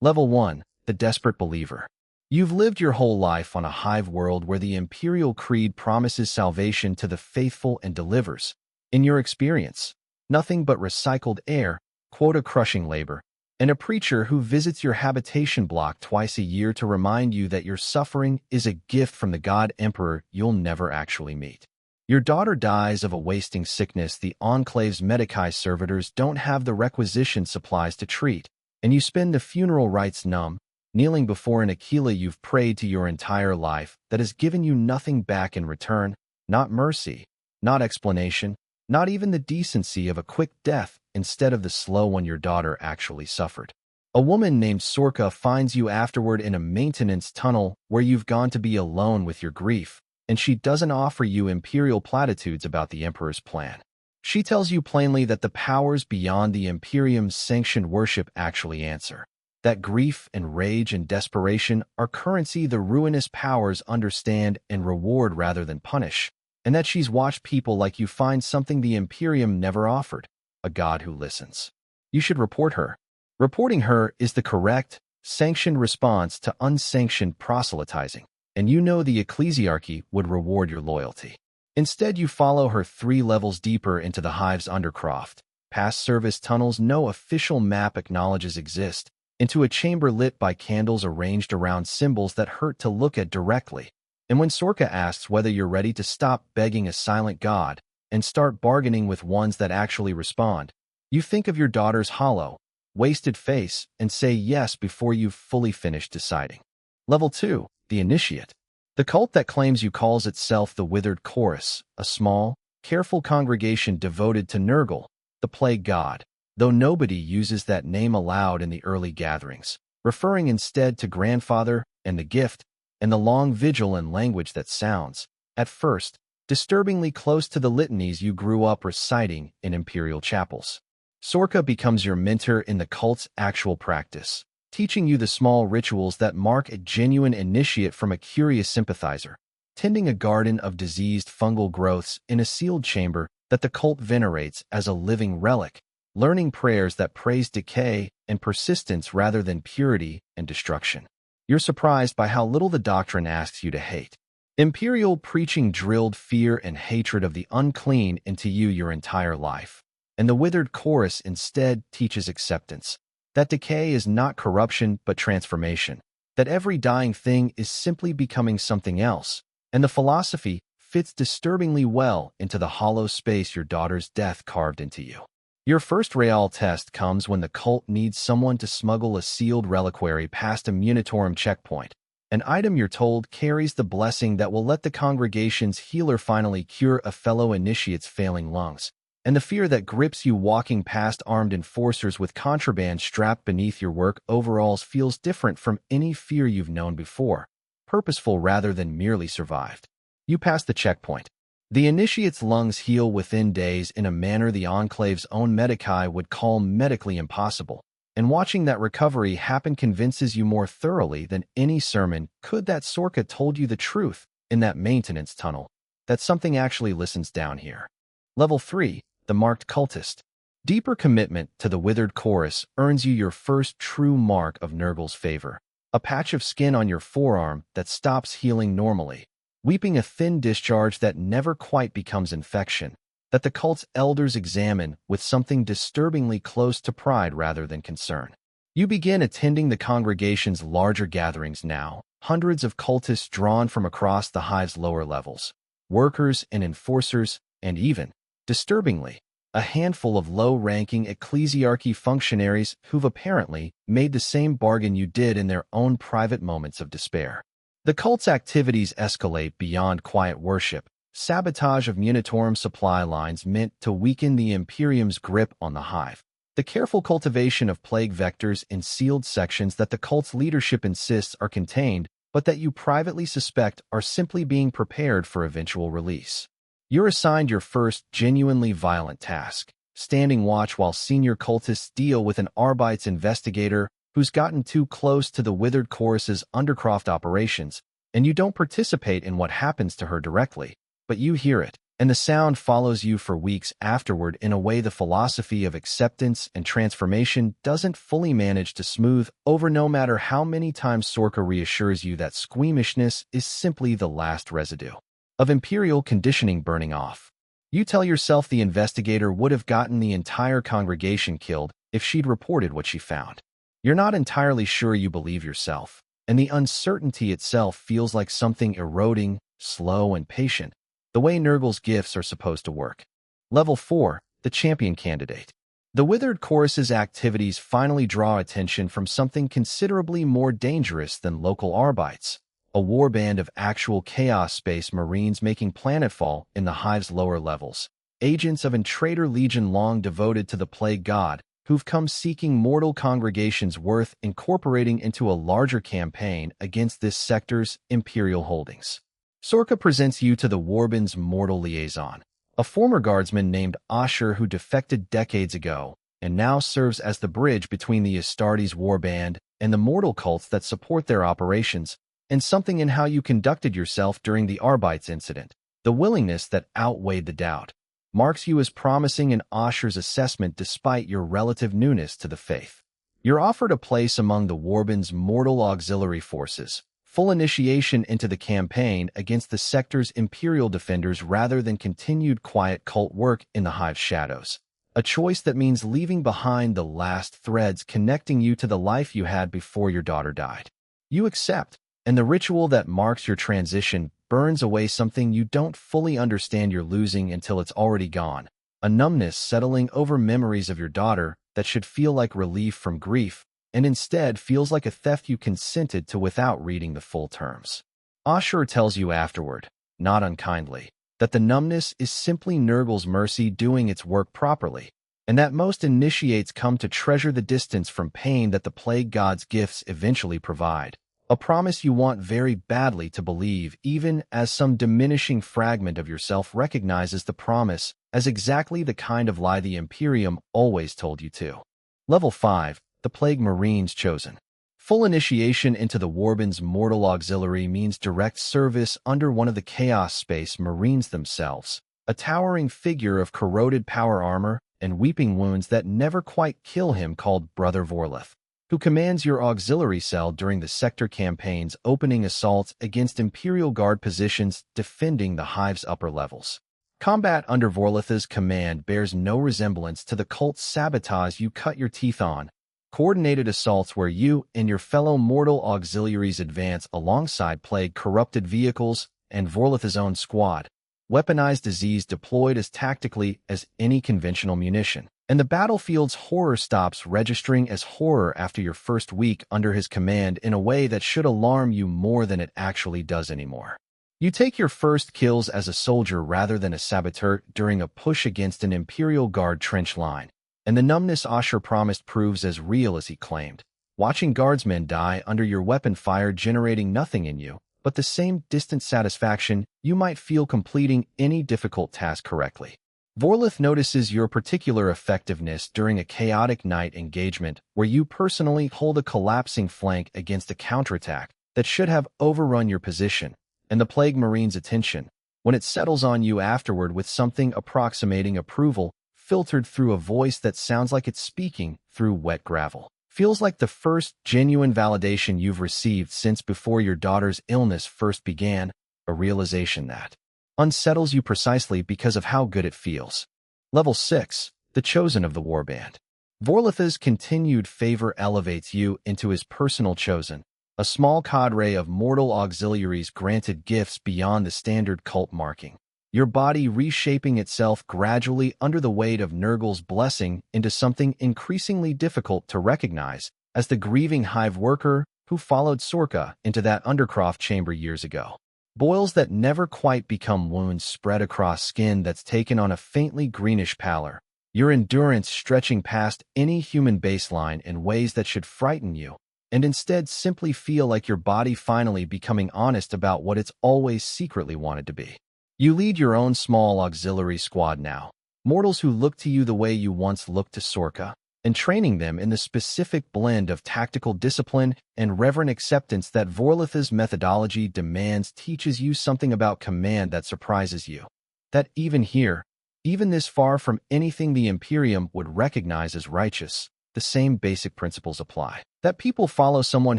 Level 1. The Desperate Believer. You've lived your whole life on a hive world where the Imperial Creed promises salvation to the faithful and delivers, in your experience, nothing but recycled air, quota-crushing labor, and a preacher who visits your habitation block twice a year to remind you that your suffering is a gift from the God Emperor you'll never actually meet. Your daughter dies of a wasting sickness the Enclave's Medicae servitors don't have the requisitioned supplies to treat, and you spend the funeral rites numb, kneeling before an Aquila you've prayed to your entire life that has given you nothing back in return, not mercy, not explanation, not even the decency of a quick death instead of the slow one your daughter actually suffered. A woman named Sorka finds you afterward in a maintenance tunnel where you've gone to be alone with your grief, and she doesn't offer you imperial platitudes about the Emperor's plan. She tells you plainly that the powers beyond the Imperium's sanctioned worship actually answer, that grief and rage and desperation are currency the ruinous powers understand and reward rather than punish, and that she's watched people like you find something the Imperium never offered, a god who listens. You should report her. Reporting her is the correct, sanctioned response to unsanctioned proselytizing, and you know the ecclesiarchy would reward your loyalty. Instead, you follow her 3 levels deeper into the hive's undercroft, past service tunnels no official map acknowledges exist, into a chamber lit by candles arranged around symbols that hurt to look at directly. And when Sorka asks whether you're ready to stop begging a silent god and start bargaining with ones that actually respond, you think of your daughter's hollow, wasted face and say yes before you've fully finished deciding. Level 2. The Initiate. The cult that claims you calls itself the Withered Chorus, a small, careful congregation devoted to Nurgle, the plague god, though nobody uses that name aloud in the early gatherings, referring instead to grandfather and the gift, and the long vigil and language that sounds, at first, disturbingly close to the litanies you grew up reciting in imperial chapels. Sorka becomes your mentor in the cult's actual practice, teaching you the small rituals that mark a genuine initiate from a curious sympathizer, tending a garden of diseased fungal growths in a sealed chamber that the cult venerates as a living relic, learning prayers that praise decay and persistence rather than purity and destruction. You're surprised by how little the doctrine asks you to hate. Imperial preaching drilled fear and hatred of the unclean into you your entire life, and the Withered Chorus instead teaches acceptance, that decay is not corruption but transformation, that every dying thing is simply becoming something else, and the philosophy fits disturbingly well into the hollow space your daughter's death carved into you. Your first real test comes when the cult needs someone to smuggle a sealed reliquary past a Munitorum checkpoint, an item you're told carries the blessing that will let the congregation's healer finally cure a fellow initiate's failing lungs, and the fear that grips you walking past armed enforcers with contraband strapped beneath your work overalls feels different from any fear you've known before, purposeful rather than merely survived. You pass the checkpoint. The initiate's lungs heal within days in a manner the Enclave's own Medicae would call medically impossible, and watching that recovery happen convinces you more thoroughly than any sermon could that Sorka told you the truth in that maintenance tunnel, that something actually listens down here. Level 3. The Marked Cultist. Deeper commitment to the Withered Chorus earns you your first true mark of Nurgle's favor, a patch of skin on your forearm that stops healing normally, weeping a thin discharge that never quite becomes infection, that the cult's elders examine with something disturbingly close to pride rather than concern. You begin attending the congregation's larger gatherings now, hundreds of cultists drawn from across the hive's lower levels, workers and enforcers, and even, disturbingly, a handful of low-ranking ecclesiarchy functionaries who've apparently made the same bargain you did in their own private moments of despair. The cult's activities escalate beyond quiet worship, sabotage of Munitorum supply lines meant to weaken the Imperium's grip on the hive, the careful cultivation of plague vectors in sealed sections that the cult's leadership insists are contained but that you privately suspect are simply being prepared for eventual release. You're assigned your first genuinely violent task, standing watch while senior cultists deal with an Arbites investigator who's gotten too close to the Withered Chorus's undercroft operations, and you don't participate in what happens to her directly, but you hear it, and the sound follows you for weeks afterward in a way the philosophy of acceptance and transformation doesn't fully manage to smooth over, no matter how many times Sorka reassures you that squeamishness is simply the last residue of imperial conditioning burning off. You tell yourself the investigator would have gotten the entire congregation killed if she'd reported what she found. You're not entirely sure you believe yourself, and the uncertainty itself feels like something eroding, slow, and patient, the way Nurgle's gifts are supposed to work. Level 4, the champion candidate. The Withered Chorus's activities finally draw attention from something considerably more dangerous than local Arbites, a warband of actual Chaos Space Marines making planetfall in the Hive's lower levels, agents of an traitor legion long devoted to the Plague God, who've come seeking mortal congregations worth incorporating into a larger campaign against this sector's Imperial holdings. Sorka presents you to the Warband's mortal liaison, a former guardsman named Asher who defected decades ago and now serves as the bridge between the Astartes warband and the mortal cults that support their operations, and something in how you conducted yourself during the Arbites incident, the willingness that outweighed the doubt, marks you as promising in Asher's assessment despite your relative newness to the faith. You're offered a place among the Warband's mortal auxiliary forces, full initiation into the campaign against the sector's Imperial defenders rather than continued quiet cult work in the Hive's shadows. A choice that means leaving behind the last threads connecting you to the life you had before your daughter died. You accept, and the ritual that marks your transition burns away something you don't fully understand you're losing until it's already gone, a numbness settling over memories of your daughter that should feel like relief from grief, and instead feels like a theft you consented to without reading the full terms. Asher tells you afterward, not unkindly, that the numbness is simply Nurgle's mercy doing its work properly, and that most initiates come to treasure the distance from pain that the Plague God's gifts eventually provide. A promise you want very badly to believe, even as some diminishing fragment of yourself recognizes the promise as exactly the kind of lie the Imperium always told you to. Level 5, the Plague Marines chosen. Full initiation into the Warband's mortal auxiliary means direct service under one of the Chaos Space Marines themselves, a towering figure of corroded power armor and weeping wounds that never quite kill him called Brother Vorlith, who commands your auxiliary cell during the sector campaign's opening assaults against Imperial Guard positions defending the Hive's upper levels. Combat under Vorlith's command bears no resemblance to the cult's sabotage you cut your teeth on, coordinated assaults where you and your fellow mortal auxiliaries advance alongside plague-corrupted vehicles and Vorlith's own squad, weaponized disease deployed as tactically as any conventional munition. And the battlefield's horror stops registering as horror after your first week under his command in a way that should alarm you more than it actually does anymore. You take your first kills as a soldier rather than a saboteur during a push against an Imperial Guard trench line, and the numbness Asher promised proves as real as he claimed, watching guardsmen die under your weapon fire generating nothing in you but the same distant satisfaction you might feel completing any difficult task correctly. Vorlith notices your particular effectiveness during a chaotic night engagement where you personally hold a collapsing flank against a counterattack that should have overrun your position, and the Plague Marine's attention, when it settles on you afterward with something approximating approval filtered through a voice that sounds like it's speaking through wet gravel, feels like the first genuine validation you've received since before your daughter's illness first began, a realization that unsettles you precisely because of how good it feels. Level 6, the Chosen of the Warband. Vorlith's continued favor elevates you into his personal Chosen, a small cadre of mortal auxiliaries granted gifts beyond the standard cult marking, your body reshaping itself gradually under the weight of Nurgle's blessing into something increasingly difficult to recognize as the grieving Hive worker who followed Sorka into that Undercroft chamber years ago. Boils that never quite become wounds spread across skin that's taken on a faintly greenish pallor, your endurance stretching past any human baseline in ways that should frighten you, and instead simply feel like your body finally becoming honest about what it's always secretly wanted to be. You lead your own small auxiliary squad now, mortals who look to you the way you once looked to Sorka, and training them in the specific blend of tactical discipline and reverent acceptance that Vorlith's methodology demands teaches you something about command that surprises you. that even here, even this far from anything the Imperium would recognize as righteous, the same basic principles apply. That people follow someone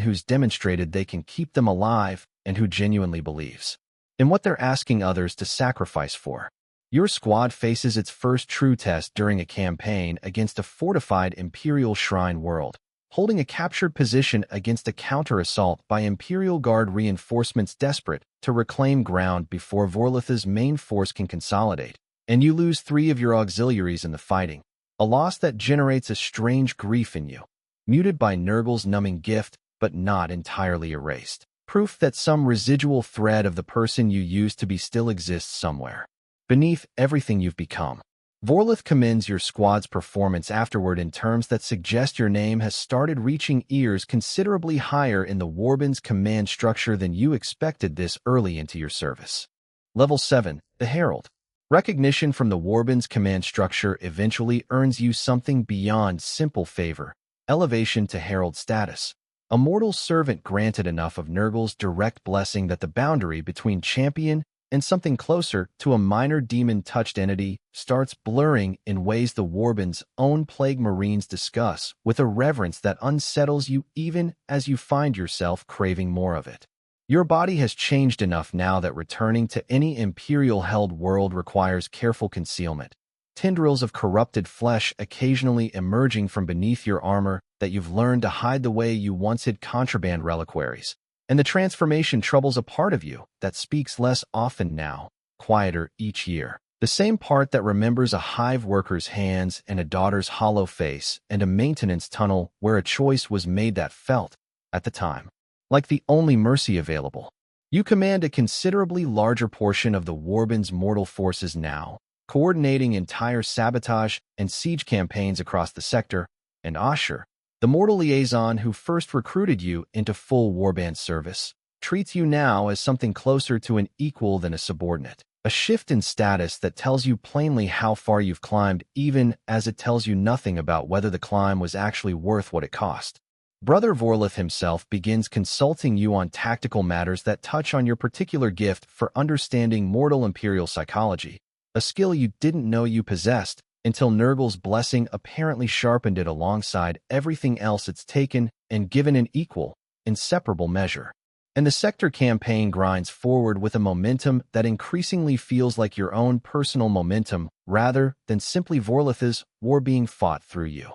who's demonstrated they can keep them alive and who genuinely believes in what they're asking others to sacrifice for. Your squad faces its first true test during a campaign against a fortified Imperial Shrine world, holding a captured position against a counter-assault by Imperial Guard reinforcements desperate to reclaim ground before Vorlith's main force can consolidate, and you lose 3 of your auxiliaries in the fighting, a loss that generates a strange grief in you, muted by Nurgle's numbing gift but not entirely erased. Proof that some residual thread of the person you used to be still exists somewhere beneath everything you've become. Vorlith commends your squad's performance afterward in terms that suggest your name has started reaching ears considerably higher in the Warband's command structure than you expected this early into your service. Level 7, the Herald. Recognition from the Warband's command structure eventually earns you something beyond simple favor, elevation to Herald status. A mortal servant granted enough of Nurgle's direct blessing that the boundary between champion and something closer to a minor demon-touched entity starts blurring in ways the Warband's own Plague Marines discuss with a reverence that unsettles you even as you find yourself craving more of it. Your body has changed enough now that returning to any Imperial-held world requires careful concealment, tendrils of corrupted flesh occasionally emerging from beneath your armor that you've learned to hide the way you once hid contraband reliquaries. And the transformation troubles a part of you that speaks less often now, quieter each year. The same part that remembers a hive worker's hands and a daughter's hollow face and a maintenance tunnel where a choice was made that felt, at the time, like the only mercy available. You command a considerably larger portion of the Warband's mortal forces now, coordinating entire sabotage and siege campaigns across the sector, and Asher, the mortal liaison who first recruited you into full Warband service, treats you now as something closer to an equal than a subordinate. A shift in status that tells you plainly how far you've climbed, even as it tells you nothing about whether the climb was actually worth what it cost. Brother Vorlith himself begins consulting you on tactical matters that touch on your particular gift for understanding mortal Imperial psychology, a skill you didn't know you possessed until Nurgle's blessing apparently sharpened it alongside everything else it's taken and given in equal, inseparable measure. And the sector campaign grinds forward with a momentum that increasingly feels like your own personal momentum rather than simply Vorlith's war being fought through you.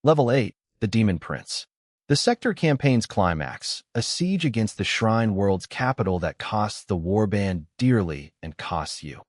Level 8, the Demon Prince. The sector campaign's climax, a siege against the Shrine World's capital that costs the Warband dearly and costs you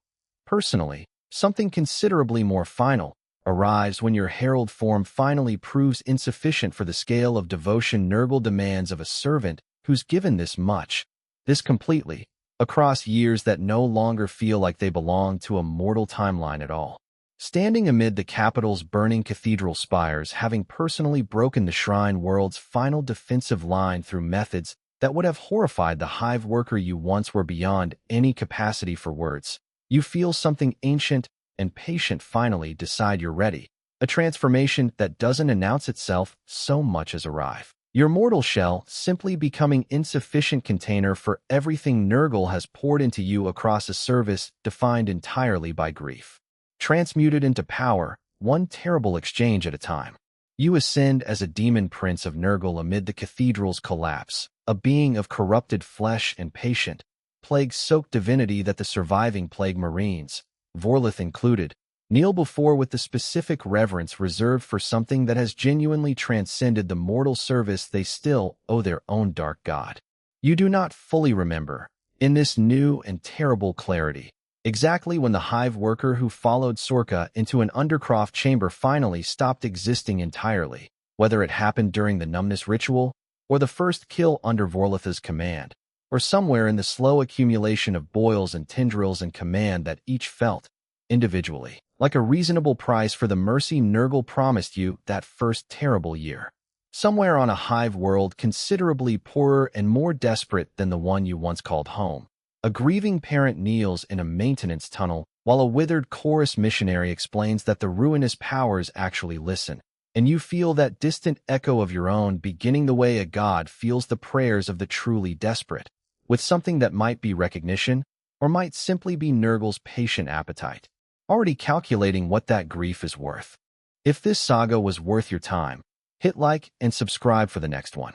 personally something considerably more final, arrives when your herald form finally proves insufficient for the scale of devotion Nurgle demands of a servant who's given this much, this completely, across years that no longer feel like they belong to a mortal timeline at all. Standing amid the capital's burning cathedral spires, having personally broken the Shrine World's final defensive line through methods that would have horrified the hive worker you once were beyond any capacity for words, you feel something ancient and patient finally decide you're ready, a transformation that doesn't announce itself so much as arrive. Your mortal shell simply becoming insufficient container for everything Nurgle has poured into you across a service defined entirely by grief. Transmuted into power, one terrible exchange at a time. You ascend as a demon prince of Nurgle amid the cathedral's collapse, a being of corrupted flesh and patient, plague-soaked divinity that the surviving Plague Marines, Vorlith included, kneel before with the specific reverence reserved for something that has genuinely transcended the mortal service they still owe their own dark god. You do not fully remember, in this new and terrible clarity, exactly when the hive worker who followed Sorka into an Undercroft chamber finally stopped existing entirely, whether it happened during the numbness ritual, or the first kill under Vorlith's command, or somewhere in the slow accumulation of boils and tendrils and command that each felt, individually, like a reasonable price for the mercy Nurgle promised you that first terrible year. Somewhere on a hive world considerably poorer and more desperate than the one you once called home, a grieving parent kneels in a maintenance tunnel while a withered chorus missionary explains that the ruinous powers actually listen, and you feel that distant echo of your own beginning the way a god feels the prayers of the truly desperate, with something that might be recognition, or might simply be Nurgle's patient appetite, already calculating what that grief is worth. If this saga was worth your time, hit like and subscribe for the next one.